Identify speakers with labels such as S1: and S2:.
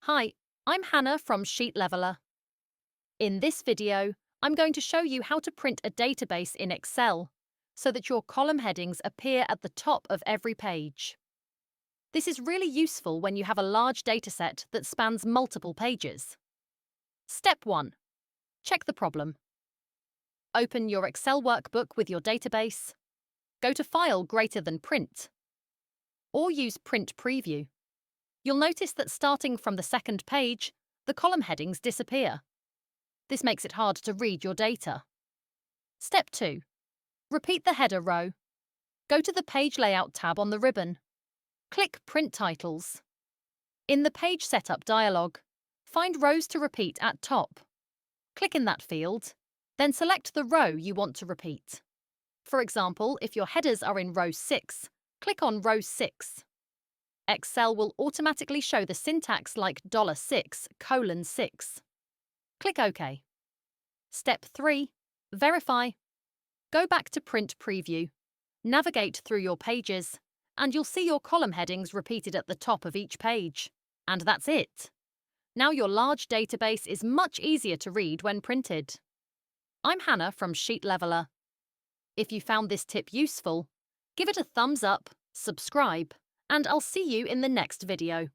S1: Hi, I'm Hannah from Sheet Leveler. In this video, I'm going to show you how to print a database in Excel so that your column headings appear at the top of every page. This is really useful when you have a large dataset that spans multiple pages. Step 1. Check the problem. Open your Excel workbook with your database. Go to File greater than Print, or use Print Preview. You'll notice that starting from the second page, the column headings disappear. This makes it hard to read your data. Step 2. Repeat the header row. Go to the Page Layout tab on the ribbon. Click Print Titles. In the Page Setup dialog, find Rows to Repeat at top. Click in that field, then select the row you want to repeat. For example, if your headers are in row 6, click on row 6. Excel will automatically show the syntax like $6:6. Click OK. Step 3. Verify. Go back to Print Preview. Navigate through your pages, and you'll see your column headings repeated at the top of each page. And that's it. Now your large database is much easier to read when printed. I'm Hannah from Sheet Leveler. If you found this tip useful, give it a thumbs up, subscribe, and I'll see you in the next video.